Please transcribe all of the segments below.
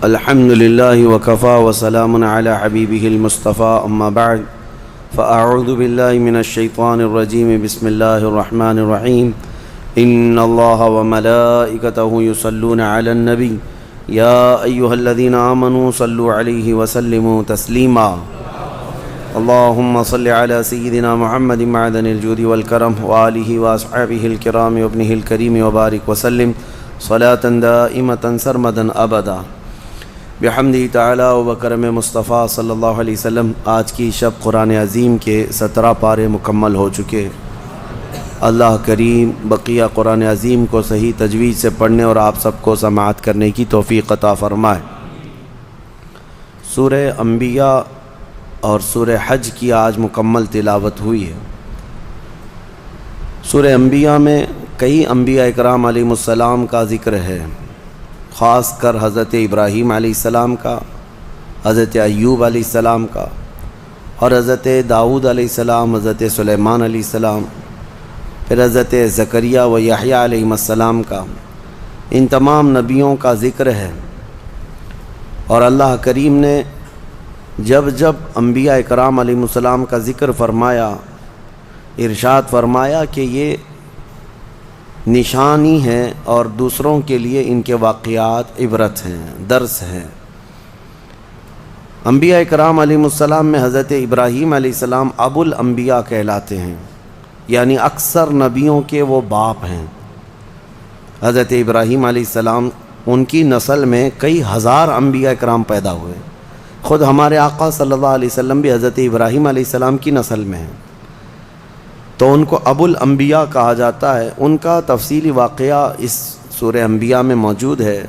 الحمد لله وكفى وسلام على حبيبه المصطفى أما بعد فأعوذ بالله من الشيطان الرجيم بسم الله الرحمن الرحيم إن الله وملائكته يصلون على النبي يا أيها الذين آمنوا صلوا عليه وسلموا تسليما اللهم صل على سيدنا محمد معدن الجود والكرم وآله وأصحابه الكرام وابنه الكريم وبارك وسلم صلاة دائمة سرمدا أبدا بحمدہ تعالی و بکرم مصطفیٰ صلی اللہ علیہ وسلم۔ آج کی شب قرآن عظیم کے 17 پارے مکمل ہو چکے۔ اللہ کریم بقیہ قرآن عظیم کو صحیح تجوید سے پڑھنے اور آپ سب کو سماعت کرنے کی توفیق عطا فرمائے۔ سورہ انبیاء اور سورہ حج کی آج مکمل تلاوت ہوئی ہے۔ سورہ انبیاء میں کئی انبیاء اکرام علیہ السلام کا ذکر ہے، خاص کر حضرت ابراہیم علیہ السلام کا، حضرت ایوب علیہ السلام کا، اور حضرت داؤد علیہ السلام، حضرت سلیمان علیہ السلام، پھر حضرت زکریا و یحییٰ علیہ السلام کا۔ ان تمام نبیوں کا ذکر ہے، اور اللہ کریم نے جب جب انبیاء اکرام علیہ السلام کا ذکر فرمایا، ارشاد فرمایا کہ یہ نشانی ہے اور دوسروں کے لیے ان کے واقعات عبرت ہیں، درس ہیں۔ انبیاء اکرام علیہ السلام میں حضرت ابراہیم علیہ السلام ابو الانبیاء کہلاتے ہیں، یعنی اکثر نبیوں کے وہ باپ ہیں۔ حضرت ابراہیم علیہ السلام، ان کی نسل میں کئی ہزار انبیاء اکرام پیدا ہوئے۔ خود ہمارے آقا صلی اللہ علیہ وسلم بھی حضرت ابراہیم علیہ السلام کی نسل میں ہیں، تو ان کو ابو الانبیاء کہا جاتا ہے۔ ان کا تفصیلی واقعہ اس سورہ انبیاء میں موجود ہے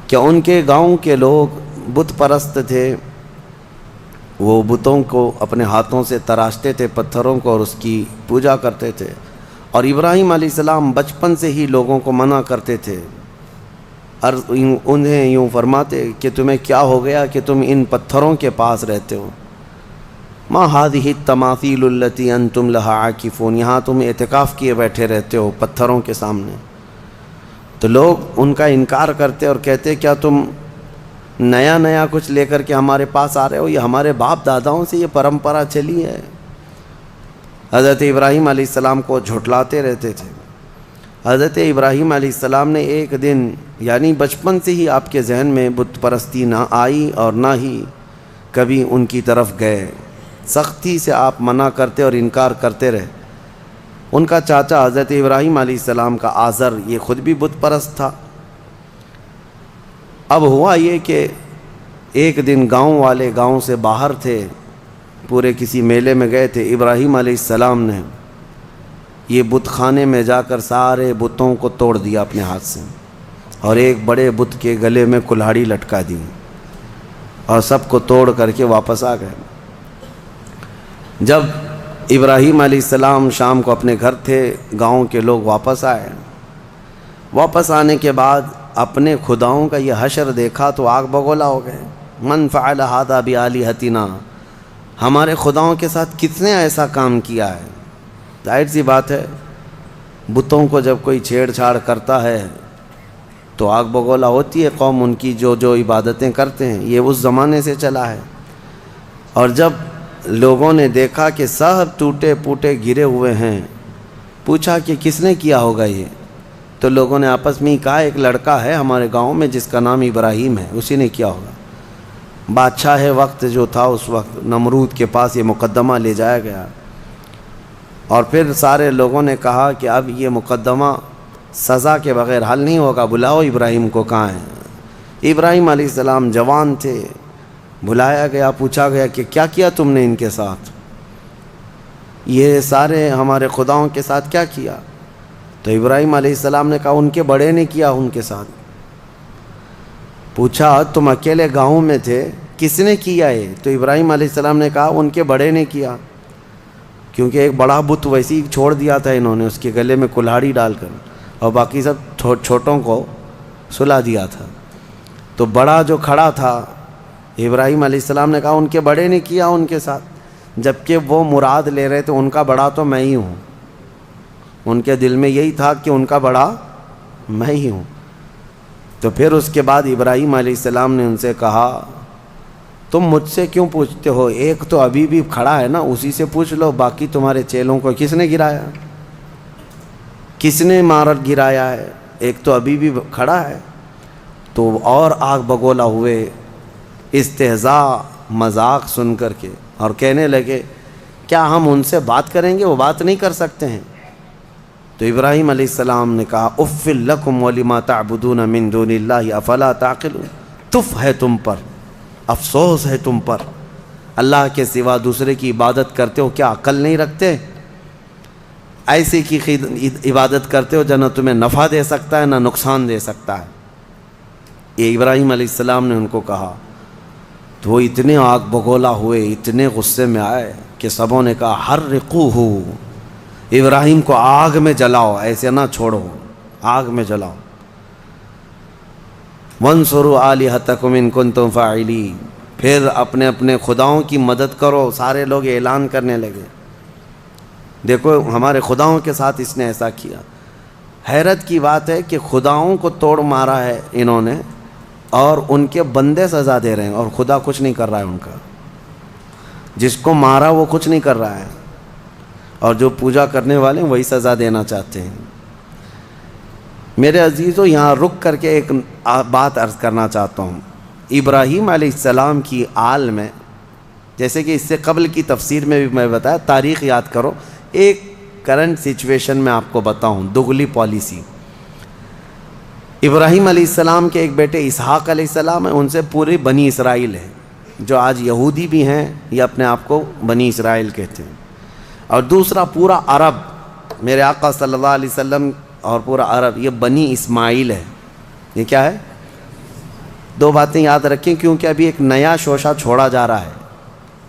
کہ ان کے گاؤں کے لوگ بت پرست تھے، وہ بتوں کو اپنے ہاتھوں سے تراشتے تھے، پتھروں کو، اور اس کی پوجا کرتے تھے، اور ابراہیم علیہ السلام بچپن سے ہی لوگوں کو منع کرتے تھے، اور انہیں یوں فرماتے کہ تمہیں کیا ہو گیا کہ تم ان پتھروں کے پاس رہتے ہو، ما هذه التماثيل التي انتم لها عاکفون، یہاں تم اعتکاف کیے بیٹھے رہتے ہو پتھروں کے سامنے۔ تو لوگ ان کا انکار کرتے اور کہتے کیا تم نیا کچھ لے کر کے ہمارے پاس آ رہے ہو، یہ ہمارے باپ داداؤں سے یہ پرمپرا چلی ہے۔ حضرت ابراہیم علیہ السلام کو جھٹلاتے رہتے تھے۔ حضرت ابراہیم علیہ السلام نے ایک دن، یعنی بچپن سے ہی آپ کے ذہن میں بت پرستی نہ آئی اور نہ ہی کبھی ان کی طرف گئے، سختی سے آپ منع کرتے اور انکار کرتے رہے۔ ان کا چاچا حضرت ابراہیم علیہ السلام کا آزر، یہ خود بھی بت پرست تھا۔ اب ہوا یہ کہ ایک دن گاؤں والے گاؤں سے باہر تھے، پورے کسی میلے میں گئے تھے۔ ابراہیم علیہ السلام نے یہ بت خانے میں جا کر سارے بتوں کو توڑ دیا اپنے ہاتھ سے، اور ایک بڑے بت کے گلے میں کلہاڑی لٹکا دی، اور سب کو توڑ کر کے واپس آ گئے۔ جب ابراہیم علیہ السلام شام کو اپنے گھر تھے، گاؤں کے لوگ واپس آئے۔ واپس آنے کے بعد اپنے خداؤں کا یہ حشر دیکھا تو آگ بگولا ہو گئے۔ من فعل ھذا بآلہتنا، ہمارے خداؤں کے ساتھ کس نے ایسا کام کیا ہے؟ ظاہر سی بات ہے، بتوں کو جب کوئی چھیڑ چھاڑ کرتا ہے تو آگ بگولا ہوتی ہے قوم ان کی جو عبادتیں کرتے ہیں، یہ اس زمانے سے چلا ہے۔ اور جب لوگوں نے دیکھا کہ سب ٹوٹے پوٹے گرے ہوئے ہیں، پوچھا کہ کس نے کیا ہوگا یہ، تو لوگوں نے آپس میں ہی کہا ایک لڑکا ہے ہمارے گاؤں میں جس کا نام ابراہیم ہے، اسی نے کیا ہوگا۔ بادشاہ وقت جو تھا اس وقت، نمرود کے پاس یہ مقدمہ لے جایا گیا، اور پھر سارے لوگوں نے کہا کہ اب یہ مقدمہ سزا کے بغیر حل نہیں ہوگا، بلاؤ ابراہیم کو، کہاں ہے؟ ابراہیم علیہ السلام جوان تھے، بلایا گیا، پوچھا گیا کہ کیا کیا تم نے ان کے ساتھ، یہ سارے ہمارے خداؤں کے ساتھ کیا کیا؟ تو ابراہیم علیہ السلام نے کہا ان کے بڑے نے کیا ان کے ساتھ۔ پوچھا تم اکیلے گاؤں میں تھے، کس نے کیا ہے؟ تو ابراہیم علیہ السلام نے کہا ان کے بڑے نے کیا، کیونکہ ایک بڑا بت ویسی چھوڑ دیا تھا انہوں نے اس کے گلے میں کلہاڑی ڈال کر، اور باقی سب چھوٹوں کو سلا دیا تھا۔ تو بڑا جو کھڑا تھا، ابراہیم علیہ السلام نے کہا ان کے بڑے نے کیا ان کے ساتھ، جبکہ وہ مراد لے رہے تھے ان کا بڑا تو میں ہی ہوں، ان کے دل میں یہی تھا کہ ان کا بڑا میں ہی ہوں۔ تو پھر اس کے بعد ابراہیم علیہ السلام نے ان سے کہا تم مجھ سے کیوں پوچھتے ہو؟ ایک تو ابھی بھی کھڑا ہے نا، اسی سے پوچھ لو، باقی تمہارے چیلوں کو کس نے گرایا؟ کس نے مارت گرایا ہے؟ ایک تو ابھی بھی کھڑا ہے۔ تو اور آگ بگولا ہوئے، استہزاء مذاق سن کر کے، اور کہنے لگے کیا ہم ان سے بات کریں گے؟ وہ بات نہیں کر سکتے ہیں۔ تو ابراہیم علیہ السلام نے کہا اف لکم ولما تعبدون من دون اللہ افلا تعقلون، تف ہے تم پر، افسوس ہے تم پر، اللہ کے سوا دوسرے کی عبادت کرتے ہو، کیا عقل نہیں رکھتے؟ ایسے کی عبادت کرتے ہو جو نہ تمہیں نفع دے سکتا ہے نہ نقصان دے سکتا ہے۔ یہ ابراہیم علیہ السلام نے ان کو کہا تو وہ اتنے آگ بگولا ہوئے، اتنے غصے میں آئے کہ سبوں نے کہا حرقوہ، ابراہیم کو آگ میں جلاؤ، ایسے نہ چھوڑو، آگ میں جلاؤ۔ وانصروا آلہتکم ان کنتم فاعلین، پھر اپنے اپنے خداؤں کی مدد کرو۔ سارے لوگ اعلان کرنے لگے دیکھو ہمارے خداؤں کے ساتھ اس نے ایسا کیا۔ حیرت کی بات ہے کہ خداؤں کو توڑ مارا ہے انہوں نے، اور ان کے بندے سزا دے رہے ہیں، اور خدا کچھ نہیں کر رہا ہے ان کا۔ جس کو مارا وہ کچھ نہیں کر رہا ہے، اور جو پوجا کرنے والے ہیں وہی سزا دینا چاہتے ہیں۔ میرے عزیزو، یہاں رک کر کے ایک بات عرض کرنا چاہتا ہوں۔ ابراہیم علیہ السلام کی آل میں، جیسے کہ اس سے قبل کی تفسیر میں بھی میں بتایا، تاریخ یاد کرو، ایک کرنٹ سچویشن میں آپ کو بتاؤں، دغلی پالیسی۔ ابراہیم علیہ السلام کے ایک بیٹے اسحاق علیہ السلام ہیں، ان سے پوری بنی اسرائیل ہے، جو آج یہودی بھی ہیں یا اپنے آپ کو بنی اسرائیل کہتے ہیں، اور دوسرا پورا عرب، میرے آقا صلی اللہ علیہ وسلم اور پورا عرب، یہ بنی اسماعیل ہے۔ یہ کیا ہے؟ دو باتیں یاد رکھیں، کیونکہ ابھی ایک نیا شوشہ چھوڑا جا رہا ہے،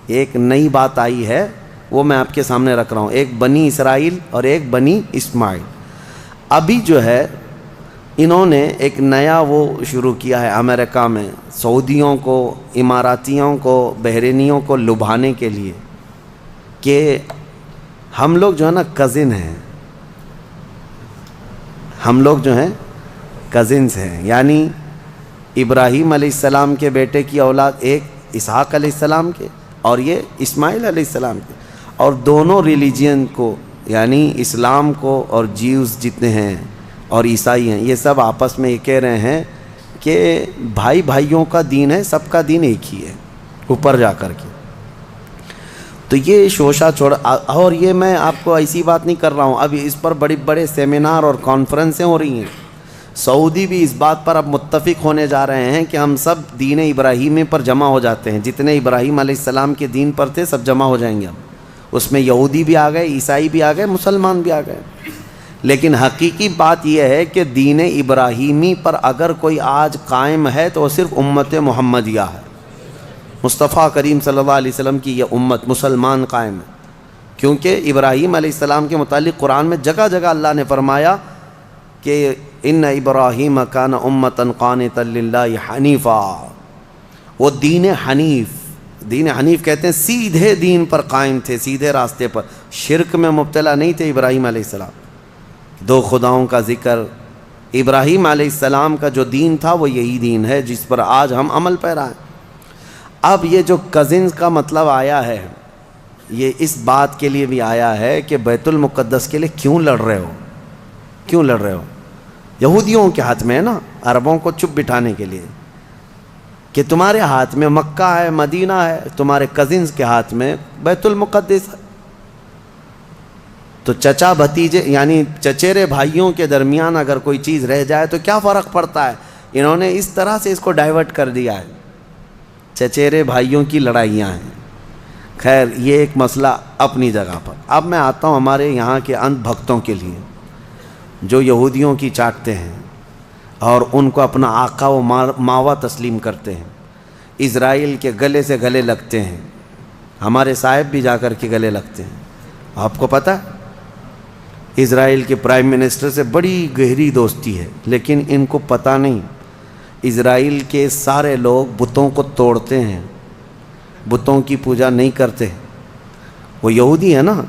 ایک نئی بات آئی ہے، وہ میں آپ کے سامنے رکھ رہا ہوں، ایک بنی اسرائیل اور ایک بنی اسماعیل۔ ابھی جو ہے انہوں نے ایک نیا وہ شروع کیا ہے امریکہ میں، سعودیوں کو، اماراتیوں کو، بحرینیوں کو لبھانے کے لیے کہ ہم لوگ جو ہے نا کزن ہیں، ہم لوگ جو ہیں کزنز ہیں، یعنی ابراہیم علیہ السلام کے بیٹے کی اولاد ایک اسحاق علیہ السلام کے اور یہ اسماعیل علیہ السلام کے، اور دونوں ریلیجین کو، یعنی اسلام کو اور جیوز جتنے ہیں اور عیسائی ہیں، یہ سب آپس میں یہ کہہ رہے ہیں کہ بھائی بھائیوں کا دین ہے، سب کا دین ایک ہی ہے اوپر جا کر کے۔ تو یہ شوشہ چھوڑ، اور یہ میں آپ کو ایسی بات نہیں کر رہا ہوں، اب اس پر بڑے بڑے سیمینار اور کانفرنسیں ہو رہی ہیں۔ سعودی بھی اس بات پر اب متفق ہونے جا رہے ہیں کہ ہم سب دین ابراہیمی پر جمع ہو جاتے ہیں، جتنے ابراہیم علیہ السلام کے دین پر تھے سب جمع ہو جائیں گے۔ اب اس میں یہودی بھی آ گئے، عیسائی بھی آ گئے، مسلمان بھی آ گئے۔ لیکن حقیقی بات یہ ہے کہ دین ابراہیمی پر اگر کوئی آج قائم ہے تو وہ صرف امت محمدیہ ہے، مصطفیٰ کریم صلی اللہ علیہ وسلم کی یہ امت مسلمان قائم ہے، کیونکہ ابراہیم علیہ السلام کے متعلق قرآن میں جگہ جگہ اللہ نے فرمایا کہ ان ابراہیم کان امۃ قانتا للہ حنیفا، وہ دین حنیف کہتے ہیں، سیدھے دین پر قائم تھے، سیدھے راستے پر، شرک میں مبتلا نہیں تھے ابراہیم علیہ السلام۔ دو خداؤں کا ذکر، ابراہیم علیہ السلام کا جو دین تھا وہ یہی دین ہے جس پر آج ہم عمل پیرا ہیں۔ اب یہ جو کزنز کا مطلب آیا ہے، یہ اس بات کے لیے بھی آیا ہے کہ بیت المقدس کے لیے کیوں لڑ رہے ہو؟ یہودیوں کے ہاتھ میں ہے نا، عربوں کو چپ بٹھانے کے لیے، کہ تمہارے ہاتھ میں مکہ ہے، مدینہ ہے، تمہارے کزنز کے ہاتھ میں بیت المقدس ہے۔ تو چچا بھتیجے یعنی چچیرے بھائیوں کے درمیان اگر کوئی چیز رہ جائے تو کیا فرق پڑتا ہے؟ انہوں نے اس طرح سے اس کو ڈائیورٹ کر دیا ہے، چچیرے بھائیوں کی لڑائیاں ہیں۔ خیر، یہ ایک مسئلہ اپنی جگہ پر۔ اب میں آتا ہوں ہمارے یہاں کے اندھ بھکتوں کے لیے، جو یہودیوں کی چاٹتے ہیں اور ان کو اپنا آقا و ماوا تسلیم کرتے ہیں، اسرائیل کے گلے سے گلے لگتے ہیں، ہمارے صاحب بھی جا کر کے گلے لگتے ہیں۔ آپ کو پتہ ہے اسرائیل کے پرائم منسٹر سے بڑی گہری دوستی ہے، لیکن ان کو پتہ نہیں اسرائیل کے سارے لوگ بتوں کو توڑتے ہیں، بتوں کی پوجا نہیں کرتے۔ وہ یہودی ہے نا،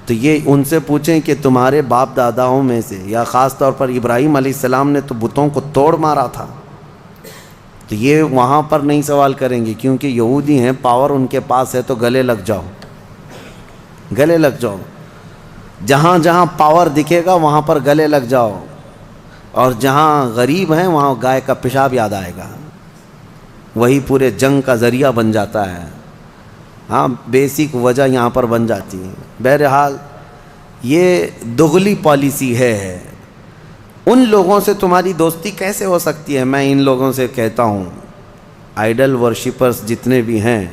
تو یہ ان سے پوچھیں کہ تمہارے باپ داداؤں میں سے یا خاص طور پر ابراہیم علیہ السلام نے تو بتوں کو توڑ مارا تھا، تو یہ وہاں پر نہیں سوال کریں گے، کیونکہ یہودی ہیں، پاور ان کے پاس ہے، تو گلے لگ جاؤ، گلے لگ جاؤ، جہاں جہاں پاور دکھے گا وہاں پر گلے لگ جاؤ، اور جہاں غریب ہیں وہاں گائے کا پیشاب یاد آئے گا، وہی پورے جنگ کا ذریعہ بن جاتا ہے۔ ہاں، بیسک وجہ یہاں پر بن جاتی ہے۔ بہرحال یہ دغلی پالیسی ہے۔ ان لوگوں سے تمہاری دوستی کیسے ہو سکتی ہے؟ میں ان لوگوں سے کہتا ہوں، آئیڈل ورشپرز جتنے بھی ہیں،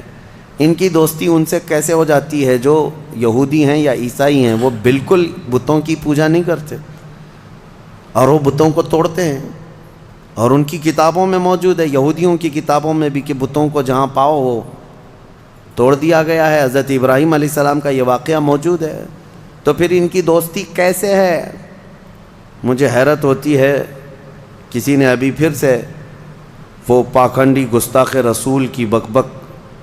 ان کی دوستی ان سے کیسے ہو جاتی ہے جو یہودی ہیں یا عیسائی ہیں؟ وہ بالکل بتوں کی پوجا نہیں کرتے، اور وہ بتوں کو توڑتے ہیں، اور ان کی کتابوں میں موجود ہے، یہودیوں کی کتابوں میں بھی، کہ بتوں کو جہاں پاؤ وہ توڑ دیا گیا ہے۔ حضرت ابراہیم علیہ السلام کا یہ واقعہ موجود ہے۔ تو پھر ان کی دوستی کیسے ہے؟ مجھے حیرت ہوتی ہے، کسی نے ابھی پھر سے وہ پاکھنڈی گستاخ رسول کی بک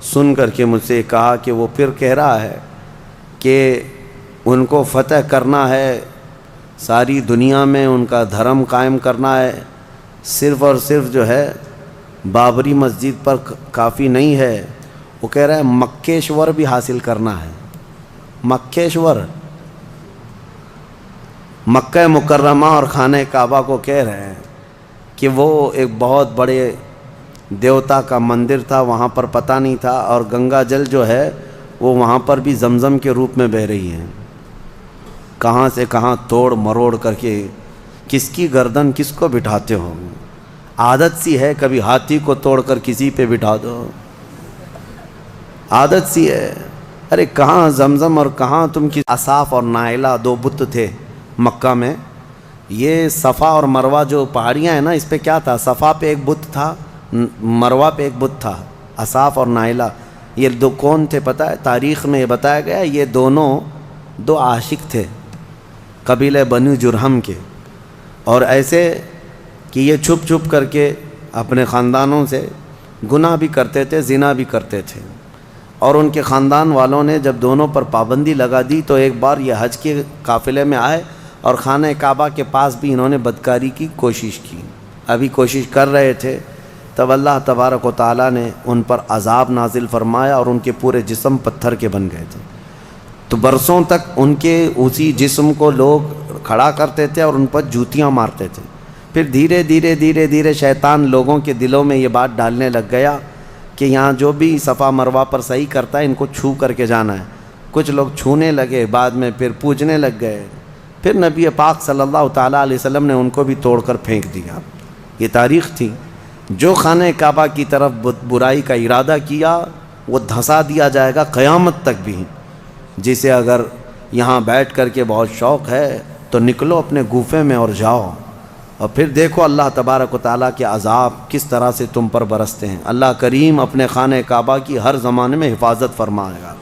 سن کر کے مجھ سے کہا کہ وہ پھر کہہ رہا ہے کہ ان کو فتح کرنا ہے، ساری دنیا میں ان کا دھرم قائم کرنا ہے، صرف اور صرف جو ہے بابری مسجد پر کافی نہیں ہے، وہ کہہ رہا ہے مکیشور بھی حاصل کرنا ہے۔ مکیشور، مکہ مکرمہ اور خانہ کعبہ کو کہہ رہے ہیں کہ وہ ایک بہت بڑے دیوتا کا مندر تھا، وہاں پر پتہ نہیں تھا، اور گنگا جل جو ہے وہ وہاں پر بھی زمزم کے روپ میں بہہ رہی ہے۔ کہاں سے کہاں توڑ مروڑ کر کے کس کی گردن کس کو بٹھاتے ہو؟ عادت سی ہے، کبھی ہاتھی کو توڑ کر کسی پہ بٹھا دو، عادت سی ہے۔ ارے کہاں زمزم اور کہاں تم کی اصاف اور نائلہ دو بت تھے مکہ میں۔ یہ صفا اور مروہ جو پہاڑیاں ہیں نا، اس پہ کیا تھا؟ صفا پہ ایک بت تھا، مروہ پہ ایک بت تھا، اصاف اور نائلہ۔ یہ دو کون تھے پتہ ہے؟ تاریخ میں یہ بتایا گیا یہ دونوں دو عاشق تھے قبیلہ بنو جرہم کے، اور ایسے کہ یہ چھپ چھپ کر کے اپنے خاندانوں سے گناہ بھی کرتے تھے، زنا بھی کرتے تھے، اور ان کے خاندان والوں نے جب دونوں پر پابندی لگا دی تو ایک بار یہ حج کے قافلے میں آئے اور خانہ کعبہ کے پاس بھی انہوں نے بدکاری کی کوشش کی۔ ابھی کوشش کر رہے تھے تب اللہ تبارک و تعالیٰ نے ان پر عذاب نازل فرمایا، اور ان کے پورے جسم پتھر کے بن گئے تھے۔ تو برسوں تک ان کے اسی جسم کو لوگ کھڑا کرتے تھے اور ان پر جوتیاں مارتے تھے۔ پھر دھیرے دھیرے دھیرے دھیرے شیطان لوگوں کے دلوں میں یہ بات ڈالنے لگ گیا کہ یہاں جو بھی صفا مروہ پر صحیح کرتا ہے ان کو چھو کر کے جانا ہے۔ کچھ لوگ چھونے لگے، بعد میں پھر پوجنے لگ گئے، پھر نبی پاک صلی اللہ تعالیٰ علیہ وسلم نے ان کو بھی توڑ کر پھینک دیا۔ یہ تاریخ تھی۔ جو خانہ کعبہ کی طرف برائی کا ارادہ کیا وہ دھسا دیا جائے گا قیامت تک بھی۔ جسے اگر یہاں بیٹھ کر کے بہت شوق ہے تو نکلو اپنے گوفے میں اور جاؤ، اور پھر دیکھو اللہ تبارک و تعالیٰ کے عذاب کس طرح سے تم پر برستے ہیں۔ اللہ کریم اپنے خانہ کعبہ کی ہر زمانے میں حفاظت فرمائے گا۔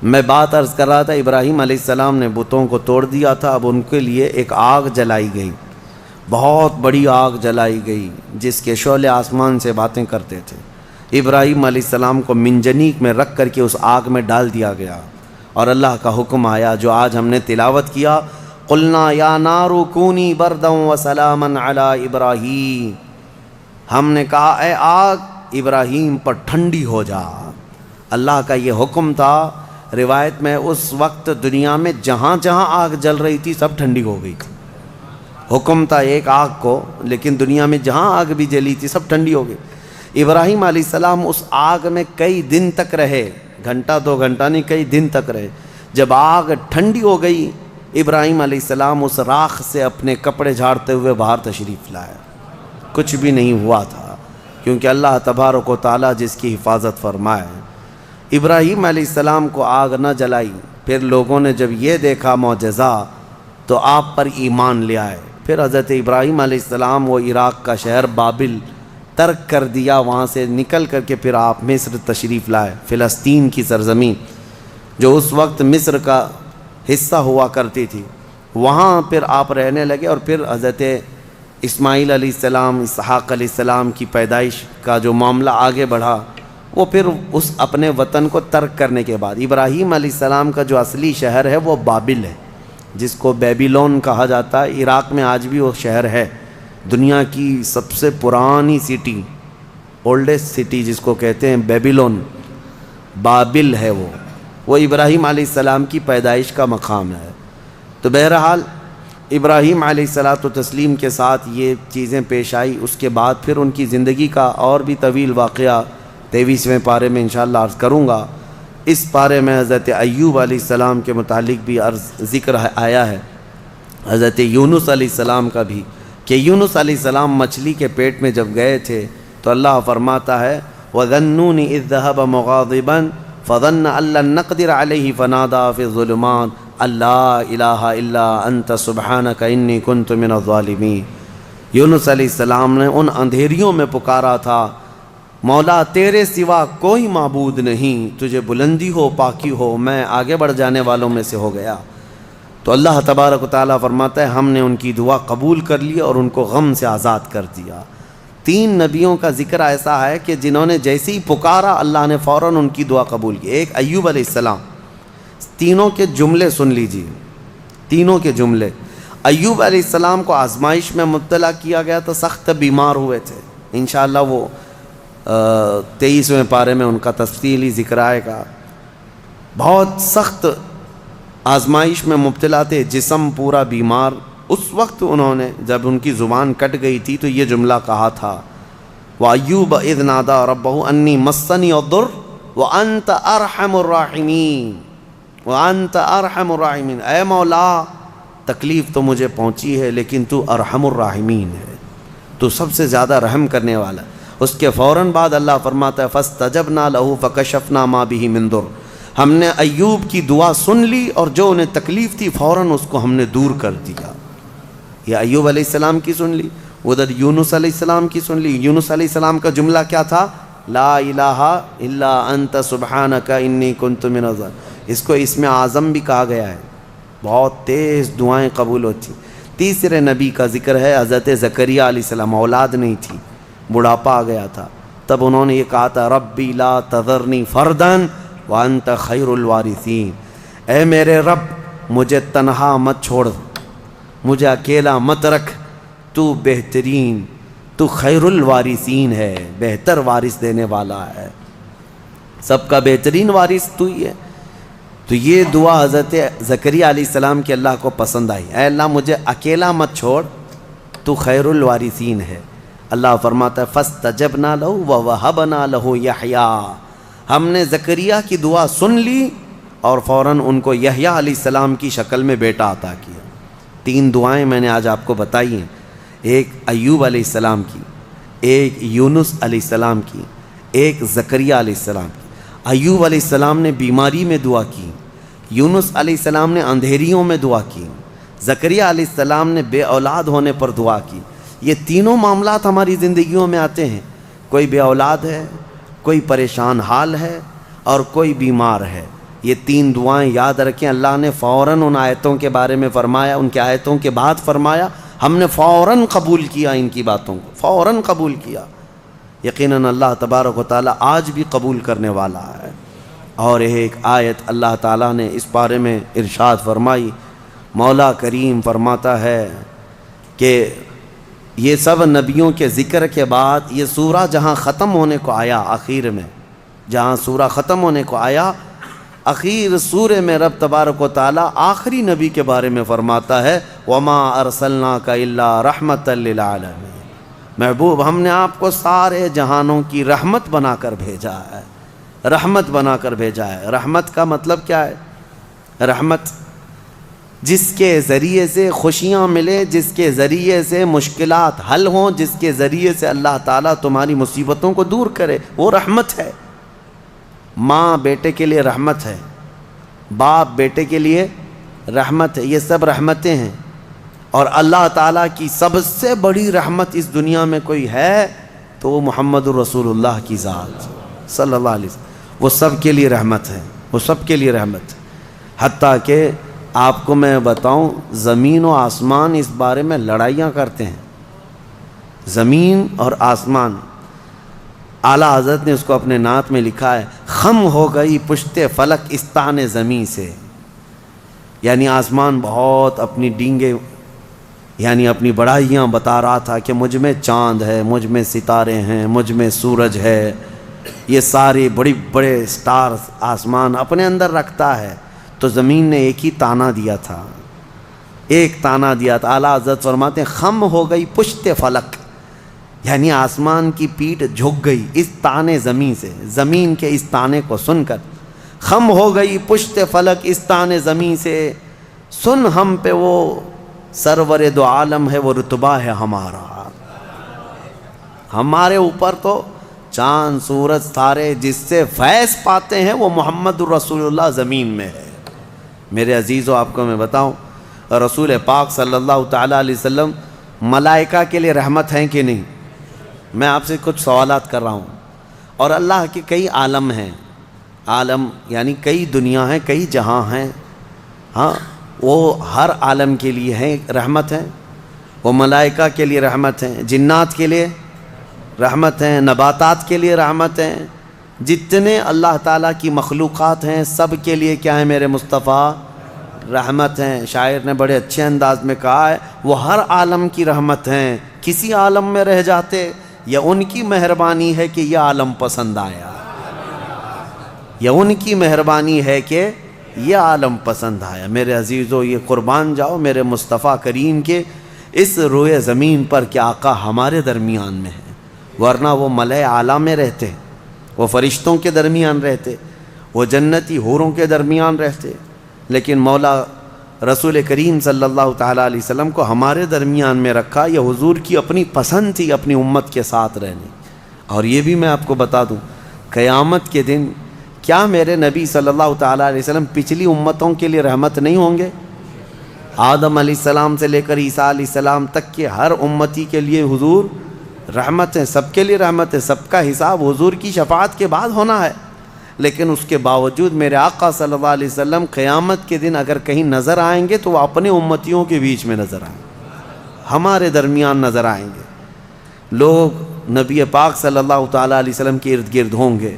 میں بات عرض کر رہا تھا، ابراہیم علیہ السلام نے بتوں کو توڑ دیا تھا، اب ان کے لیے ایک آگ جلائی گئی، بہت بڑی آگ جلائی گئی جس کے شعلے آسمان سے باتیں کرتے تھے۔ ابراہیم علیہ السلام کو منجنیق میں رکھ کر کے اس آگ میں ڈال دیا گیا، اور اللہ کا حکم آیا جو آج ہم نے تلاوت کیا، قلنا یا نار کونی بردا وسلاما علی ابراہیم، ہم نے کہا اے آگ ابراہیم پر ٹھنڈی ہو جا۔ اللہ کا یہ حکم تھا۔ روایت میں اس وقت دنیا میں جہاں جہاں آگ جل رہی تھی سب ٹھنڈی ہو گئی تھی۔ حکم تھا ایک آگ کو، لیکن دنیا میں جہاں آگ بھی جلی تھی سب ٹھنڈی ہو گئی۔ ابراہیم علیہ السلام اس آگ میں کئی دن تک رہے، گھنٹہ دو گھنٹہ نہیں، کئی دن تک رہے۔ جب آگ ٹھنڈی ہو گئی، ابراہیم علیہ السلام اس راکھ سے اپنے کپڑے جھاڑتے ہوئے باہر تشریف لائے۔ کچھ بھی نہیں ہوا تھا، کیونکہ اللہ تبارک و تعالیٰ جس کی حفاظت فرمائے۔ ابراہیم علیہ السلام کو آگ نہ جلائی، پھر لوگوں نے جب یہ دیکھا معجزہ تو آپ پر ایمان لے آئے۔ پھر حضرت ابراہیم علیہ السلام وہ عراق کا شہر بابل ترک کر دیا، وہاں سے نکل کر کے پھر آپ مصر تشریف لائے، فلسطین کی سرزمین جو اس وقت مصر کا حصہ ہوا کرتی تھی، وہاں پھر آپ رہنے لگے۔ اور پھر حضرت اسماعیل علیہ السلام، اسحاق علیہ السلام کی پیدائش کا جو معاملہ آگے بڑھا، وہ پھر اس اپنے وطن کو ترک کرنے کے بعد ابراہیم علیہ السلام کا جو اصلی شہر ہے وہ بابل ہے، جس کو بیبیلون کہا جاتا ہے۔ عراق میں آج بھی وہ شہر ہے، دنیا کی سب سے پرانی سٹی، اولڈسٹ سٹی جس کو کہتے ہیں بیبیلون، بابل ہے وہ ابراہیم علیہ السلام کی پیدائش کا مقام ہے۔ تو بہرحال ابراہیم علیہ الصلاۃ والتسلیم کے ساتھ یہ چیزیں پیش آئی، اس کے بعد پھر ان کی زندگی کا اور بھی طویل واقعہ 23ویں پارے میں انشاءاللہ عرض کروں گا۔ اس پارے میں حضرت ایوب علیہ السلام کے متعلق بھی ذکر آیا ہے، حضرت یونس علیہ السلام کا بھی، کہ یونس علیہ السلام مچھلی کے پیٹ میں جب گئے تھے تو اللہ فرماتا ہے وَذَنُّونِ إِذْ ذَهَبَ مُغَاضِبًا فَظَنَّ أَن لَّن نَّقْدِرَ عَلَيْهِ فَنَادَىٰ فِي الظُّلُمَاتِ أَن لَّا إِلَٰهَ إِلَّا أَنتَ سُبْحَانَكَ إِنِّي كُنتُ مِنَ الظَّالِمِينَ۔ یونس علیہ السلام نے ان اندھیریوں میں پکارا تھا، مولا تیرے سوا کوئی معبود نہیں، تجھے بلندی ہو، پاکی ہو، میں آگے بڑھ جانے والوں میں سے ہو گیا۔ تو اللہ تبارک و تعالیٰ فرماتا ہے ہم نے ان کی دعا قبول کر لی اور ان کو غم سے آزاد کر دیا۔ 3 نبیوں کا ذکر ایسا ہے کہ جنہوں نے جیسے ہی پکارا اللہ نے فوراً ان کی دعا قبول کی۔ ایک ایوب علیہ السلام، تینوں کے جملے سن لیجیے، تینوں کے جملے۔ ایوب علیہ السلام کو آزمائش میں مبتلا کیا گیا تو سخت بیمار ہوئے تھے، انشاءاللہ وہ 23ویں پارے میں ان کا تفصیلی ذکر آئے گا۔ بہت سخت آزمائش میں مبتلا تھے، جسم پورا بیمار۔ اس وقت انہوں نے جب ان کی زبان کٹ گئی تھی تو یہ جملہ کہا تھا وَأَيُّوبَ إِذْ نَادَىٰ رَبَّهُ أَنِّي مَسَّنِيَ الضُّرُّ وَأَنْتَ أَرْحَمُ الرَّاحِمِينَ وَأَنْتَ أَرْحَمُ الرَّاحِمِينَ، اے مولا تکلیف تو مجھے پہنچی ہے لیکن تو ارحم الراحمین ہے، تو سب سے زیادہ رحم کرنے والا۔ اس کے فوراً بعد اللہ فرماتا ہے فَاسْتَجَبْنَا لَهُ فَكَشَفْنَا مَا بِهِ مِن ضُرٍّ، ہم نے ایوب کی دعا سن لی اور جو انہیں تکلیف تھی فوراً اس کو ہم نے دور کر دیا۔ یہ ایوب علیہ السلام کی سن لی، ادھر یونس علیہ السلام کی سن لی۔ یونس علیہ السلام کا جملہ کیا تھا؟ لا الہ الا انت سبحانک انی کنت من الظالمین۔ اس کو اسم اعظم بھی کہا گیا ہے، بہت تیز دعائیں قبول ہوتی۔ تیسرے نبی کا ذکر ہے حضرت زکریا علیہ السلام، اولاد نہیں تھی، بڑھاپا آ گیا تھا، تب انہوں نے یہ کہا تھا ربی لا تذرنی فردا وانت خیر الوارثین، اے میرے رب مجھے تنہا مت چھوڑ، مجھے اکیلا مت رکھ، تو بہترین، تو خیر الوارثین ہے، بہتر وارث دینے والا ہے، سب کا بہترین وارث تو ہی ہے۔ تو یہ دعا حضرت زکریا علیہ السلام کی اللہ کو پسند آئی، اے اللہ مجھے اکیلا مت چھوڑ، تو خیر الوارثین ہے۔ اللہ فرماتا ہے فَاسْتَجَبْنَا لَهُ وَوَهَبْنَا لَهُ یحییٰ، ہم نے زکریا کی دعا سن لی اور فوراً ان کو یحییٰ علیہ السلام کی شکل میں بیٹا عطا کیا۔ 3 دعائیں میں نے آج آپ کو بتائی ہیں، ایک ایوب علیہ السلام کی، ایک یونس علیہ السلام کی، ایک زکریا علیہ السلام کی۔ ایوب علیہ السلام نے بیماری میں دعا کی، یونس علیہ السلام نے اندھیریوں میں دعا کی، زکریا علیہ السلام نے بے اولاد ہونے پر دعا کی۔ یہ تینوں معاملات ہماری زندگیوں میں آتے ہیں، کوئی بے اولاد ہے، کوئی پریشان حال ہے اور کوئی بیمار ہے۔ یہ 3 دعائیں یاد رکھیں، اللہ نے فوراً ان آیتوں کے بارے میں فرمایا، ان کے آیتوں کے بعد فرمایا، ہم نے فوراً قبول کیا ان کی باتوں کو، فوراً قبول کیا۔ یقیناً اللہ تبارک و تعالیٰ آج بھی قبول کرنے والا ہے۔ اور ایک آیت اللہ تعالیٰ نے اس بارے میں ارشاد فرمائی، مولا کریم فرماتا ہے کہ یہ سب نبیوں کے ذکر کے بعد یہ سورہ جہاں ختم ہونے کو آیا، آخر میں جہاں سورہ ختم ہونے کو آیا، اخیر سورہ میں رب تبارک و تعالیٰ آخری نبی کے بارے میں فرماتا ہے وَمَا أَرْسَلْنَاكَ إِلَّا رَحْمَةً لِلْعَالَمِينَ، محبوب ہم نے آپ کو سارے جہانوں کی رحمت بنا کر بھیجا ہے، رحمت بنا کر بھیجا ہے۔ رحمت کا مطلب کیا ہے؟ رحمت جس کے ذریعے سے خوشیاں ملے، جس کے ذریعے سے مشکلات حل ہوں، جس کے ذریعے سے اللہ تعالیٰ تمہاری مصیبتوں کو دور کرے، وہ رحمت ہے۔ ماں بیٹے کے لیے رحمت ہے، باپ بیٹے کے لیے رحمت ہے، یہ سب رحمتیں ہیں۔ اور اللہ تعالیٰ کی سب سے بڑی رحمت اس دنیا میں کوئی ہے تو وہ محمد الرسول اللہ کی ذات صلی اللہ علیہ وسلم، وہ سب کے لیے رحمت ہے، وہ سب کے لیے رحمت ہے۔ حتیٰ کہ آپ کو میں بتاؤں زمین و آسمان اس بارے میں لڑائیاں کرتے ہیں، زمین اور آسمان۔ اعلیٰ حضرت نے اس کو اپنے نعت میں لکھا ہے، خم ہو گئی پشت فلک استان زمیں سے، یعنی آسمان بہت اپنی ڈینگے یعنی اپنی بڑائیاں بتا رہا تھا کہ مجھ میں چاند ہے، مجھ میں ستارے ہیں، مجھ میں سورج ہے، یہ سارے بڑے بڑے سٹارز آسمان اپنے اندر رکھتا ہے۔ تو زمین نے ایک ہی تانا دیا تھا، ایک تانا دیا تھا۔ اعلیٰ حضرت فرماتے ہیں خم ہو گئی پشت فلک، یعنی آسمان کی پیٹھ جھک گئی اس تانے زمین سے، زمین کے اس تانے کو سن کر۔ خم ہو گئی پشت فلک اس تانے زمین سے، سن ہم پہ وہ سرور دو عالم ہے، وہ رتبہ ہے ہمارا۔ ہمارے اوپر تو چاند سورج ستارے جس سے فیض پاتے ہیں وہ محمد الرسول اللہ زمین میں ہے۔ میرے عزیزو، آپ کو میں بتاؤں، رسول پاک صلی اللہ تعالیٰ علیہ وسلم ملائکہ کے لیے رحمت ہیں کہ نہیں؟ میں آپ سے کچھ سوالات کر رہا ہوں۔ اور اللہ کے کئی عالم ہیں، عالم یعنی کئی دنیا ہیں، کئی جہاں ہیں، ہاں وہ ہر عالم کے لیے ہیں رحمت ہیں، وہ ملائکہ کے لیے رحمت ہیں، جنات کے لیے رحمت ہیں، نباتات کے لیے رحمت ہیں، جتنے اللہ تعالیٰ کی مخلوقات ہیں سب کے لیے کیا ہے میرے مصطفیٰ؟ رحمت ہیں۔ شاعر نے بڑے اچھے انداز میں کہا ہے، وہ ہر عالم کی رحمت ہیں، کسی عالم میں رہ جاتے یا ان کی مہربانی ہے کہ یہ عالم پسند آیا، یا ان کی مہربانی ہے کہ یہ عالم پسند آیا۔ میرے عزیزو، یہ قربان جاؤ میرے مصطفیٰ کریم کے اس روئے زمین پر کہ آقا ہمارے درمیان میں ہے، ورنہ وہ ملائے اعلیٰ میں رہتے، وہ فرشتوں کے درمیان رہتے، وہ جنتی حوروں کے درمیان رہتے، لیکن مولا رسول کریم صلی اللہ تعالیٰ علیہ وسلم کو ہمارے درمیان میں رکھا۔ یہ حضور کی اپنی پسند تھی اپنی امت کے ساتھ رہنے۔ اور یہ بھی میں آپ کو بتا دوں، قیامت کے دن کیا میرے نبی صلی اللہ تعالیٰ علیہ وسلم پچھلی امتوں کے لیے رحمت نہیں ہوں گے؟ آدم علیہ السلام سے لے کر عیسیٰ علیہ السلام تک کے ہر امتی کے لیے حضور رحمت ہے، سب کے لیے رحمت ہے، سب کا حساب حضور کی شفاعت کے بعد ہونا ہے۔ لیکن اس کے باوجود میرے آقا صلی اللہ علیہ وسلم قیامت کے دن اگر کہیں نظر آئیں گے تو وہ اپنے امتیوں کے بیچ میں نظر آئیں گے، ہمارے درمیان نظر آئیں گے۔ لوگ نبی پاک صلی اللہ تعالیٰ علیہ وسلم کے ارد گرد ہوں گے۔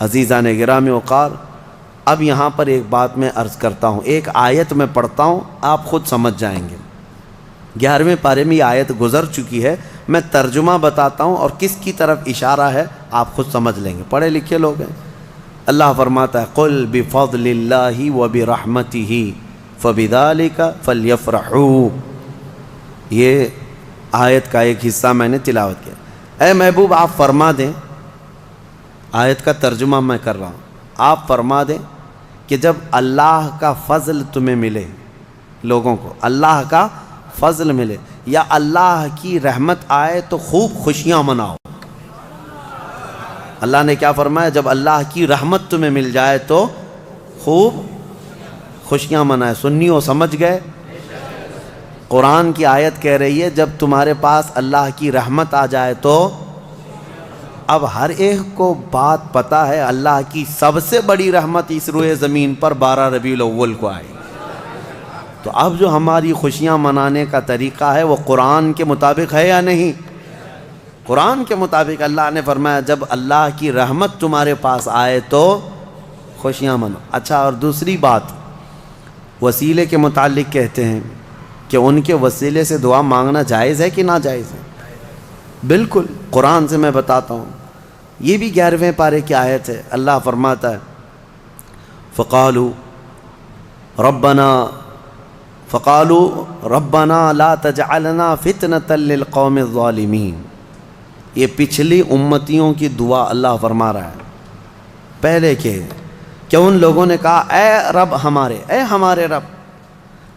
عزیزان گرامی وقار، اب یہاں پر ایک بات میں عرض کرتا ہوں، ایک آیت میں پڑھتا ہوں، آپ خود سمجھ جائیں گے۔ 11ویں پارے میں یہ آیت گزر چکی ہے، میں ترجمہ بتاتا ہوں اور کس کی طرف اشارہ ہے آپ خود سمجھ لیں گے، پڑھے لکھے لوگ ہیں۔ اللہ فرماتا ہے قل بفضل اللہ وبرحمتہ فبذلک فلیفرحوا۔ یہ آیت کا ایک حصہ میں نے تلاوت کیا۔ اے محبوب آپ فرما دیں، آیت کا ترجمہ میں کر رہا ہوں، آپ فرما دیں کہ جب اللہ کا فضل تمہیں ملے، لوگوں کو اللہ کا فضل ملے یا اللہ کی رحمت آئے تو خوب خوشیاں مناؤ۔ اللہ نے کیا فرمایا؟ جب اللہ کی رحمت تمہیں مل جائے تو خوب خوشیاں منائے۔ سنیو سمجھ گئے؟ قرآن کی آیت کہہ رہی ہے جب تمہارے پاس اللہ کی رحمت آ جائے تو، اب ہر ایک کو بات پتہ ہے اللہ کی سب سے بڑی رحمت اس روئے زمین پر 12 ربیع الاول کو آئی۔ تو اب جو ہماری خوشیاں منانے کا طریقہ ہے وہ قرآن کے مطابق ہے یا نہیں؟ قرآن کے مطابق اللہ نے فرمایا جب اللہ کی رحمت تمہارے پاس آئے تو خوشیاں منو۔ اچھا، اور دوسری بات، وسیلے کے متعلق کہتے ہیں کہ ان کے وسیلے سے دعا مانگنا جائز ہے کہ ناجائز ہے؟ بالکل، قرآن سے میں بتاتا ہوں، یہ بھی 11ویں پارے کی آیت ہے۔ اللہ فرماتا ہے فقالوا ربنا لا تجعلنا فتنة للقوم الظالمین۔ یہ پچھلی امتیوں کی دعا اللہ فرما رہا ہے پہلے کے، کہ ان لوگوں نے کہا اے رب ہمارے، اے ہمارے رب،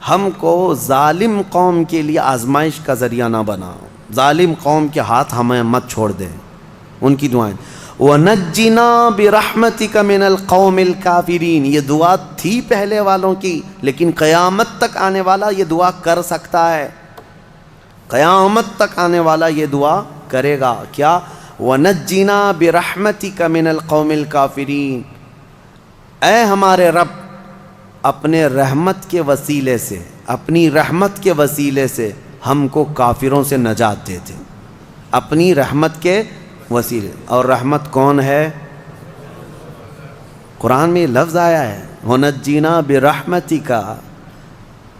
ہم کو ظالم قوم کے لیے آزمائش کا ذریعہ نہ بناؤ، ظالم قوم کے ہاتھ ہمیں مت چھوڑ دیں۔ ان کی دعائیں وَنَجِّنَا بِرَحْمَتِكَ مِنَ الْقَوْمِ الْكَافِرِينَ، یہ دعا تھی پہلے والوں کی، لیکن قیامت تک آنے والا یہ دعا کر سکتا ہے، قیامت تک آنے والا یہ دعا کرے گا۔ کیا؟ وَنَجِّنَا بِرَحْمَتِكَ مِنَ الْقَوْمِ الْكَافِرِينَ، اے ہمارے رب اپنے رحمت کے وسیلے سے، اپنی رحمت کے وسیلے سے ہم کو کافروں سے نجات دے دے، اپنی رحمت کے وسیلے. اور رحمت کون ہے؟ قرآن میں یہ لفظ آیا ہے وَنَجِّنَا بِرَحْمَتِكَ،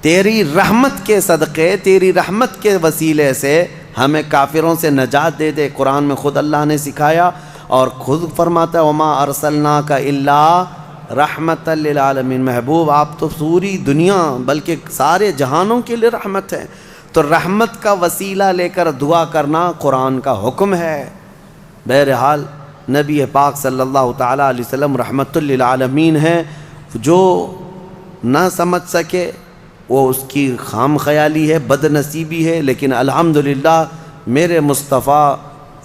تیری رحمت کے صدقے، تیری رحمت کے وسیلے سے ہمیں کافروں سے نجات دے دے. قرآن میں خود اللہ نے سکھایا اور خود فرماتا ہے وَمَا أَرْسَلْنَاكَ إِلَّا رحمت للعالمین. محبوب آپ تو پوری دنیا بلکہ سارے جہانوں کے لیے رحمت ہے. تو رحمت کا وسیلہ لے کر دعا کرنا قرآن کا حکم ہے. بہرحال نبی پاک صلی اللہ تعالیٰ علیہ وسلم رحمت للعالمین ہیں. جو نہ سمجھ سکے وہ اس کی خام خیالی ہے، بد نصیبی ہے، لیکن الحمدللہ میرے مصطفیٰ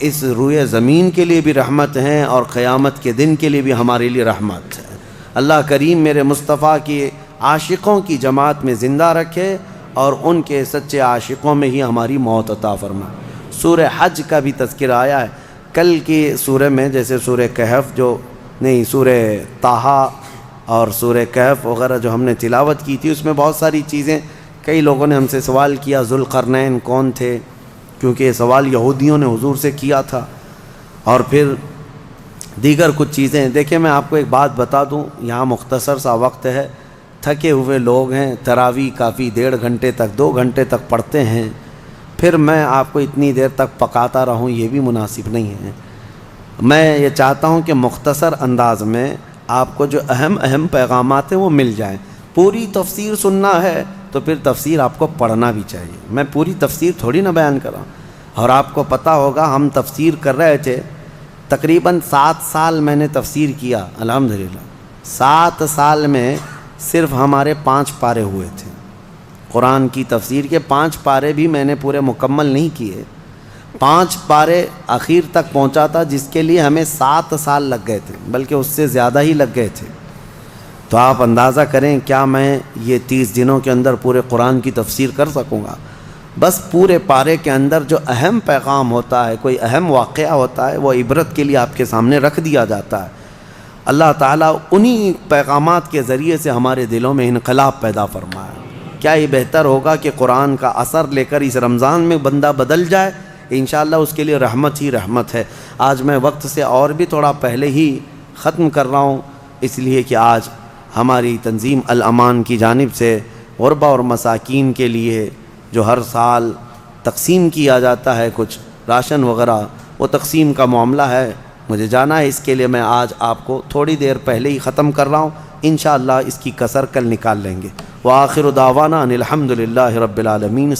اس روئے زمین کے لیے بھی رحمت ہیں اور قیامت کے دن کے لیے بھی ہمارے لیے رحمت ہے. اللہ کریم میرے مصطفیٰ کی عاشقوں کی جماعت میں زندہ رکھے اور ان کے سچے عاشقوں میں ہی ہماری موت عطا فرمائے. سورہ حج کا بھی تذکرہ آیا ہے کل کی سورہ میں، جیسے سورہ کہف سورہ طٰہٰ اور سورہ کہف وغیرہ جو ہم نے تلاوت کی تھی، اس میں بہت ساری چیزیں، کئی لوگوں نے ہم سے سوال کیا ذوالقرنین کون تھے، کیونکہ یہ سوال یہودیوں نے حضور سے کیا تھا، اور پھر دیگر کچھ چیزیں. دیکھیں میں آپ کو ایک بات بتا دوں، یہاں مختصر سا وقت ہے، تھکے ہوئے لوگ ہیں، تراویح کافی 1.5 گھنٹے تک 2 گھنٹے تک پڑھتے ہیں، پھر میں آپ کو اتنی دیر تک پکاتا رہوں یہ بھی مناسب نہیں ہے. میں یہ چاہتا ہوں کہ مختصر انداز میں آپ کو جو اہم پیغامات ہیں وہ مل جائیں. پوری تفسیر سننا ہے تو پھر تفسیر آپ کو پڑھنا بھی چاہیے. میں پوری تفسیر تھوڑی نہ بیان کراں. اور آپ کو پتہ ہوگا ہم تفسیر کر رہے تھے، تقریباً 7 سال میں نے تفسیر کیا الحمدللہ. 7 سال میں صرف ہمارے 5 پارے ہوئے تھے. قرآن کی تفسیر کے 5 پارے بھی میں نے پورے مکمل نہیں کیے. 5 پارے اخیر تک پہنچا تھا جس کے لیے ہمیں 7 سال لگ گئے تھے، بلکہ اس سے زیادہ ہی لگ گئے تھے. تو آپ اندازہ کریں کیا میں یہ 30 دنوں کے اندر پورے قرآن کی تفسیر کر سکوں گا؟ بس پورے پارے کے اندر جو اہم پیغام ہوتا ہے، کوئی اہم واقعہ ہوتا ہے، وہ عبرت کے لیے آپ کے سامنے رکھ دیا جاتا ہے. اللہ تعالیٰ انہی پیغامات کے ذریعے سے ہمارے دلوں میں انقلاب پیدا فرمایا. کیا یہ بہتر ہوگا کہ قرآن کا اثر لے کر اس رمضان میں بندہ بدل جائے؟ انشاءاللہ اس کے لیے رحمت ہی رحمت ہے. آج میں وقت سے اور بھی تھوڑا پہلے ہی ختم کر رہا ہوں، اس لیے کہ آج ہماری تنظیم الامان کی جانب سے غربا اور مساکین کے لیے جو ہر سال تقسیم کیا جاتا ہے کچھ راشن وغیرہ، وہ تقسیم کا معاملہ ہے، مجھے جانا ہے. اس کے لیے میں آج آپ کو تھوڑی دیر پہلے ہی ختم کر رہا ہوں. انشاءاللہ اس کی کسر کل نکال لیں گے. وآخر دعوانا ان الحمد للہ رب العالمین.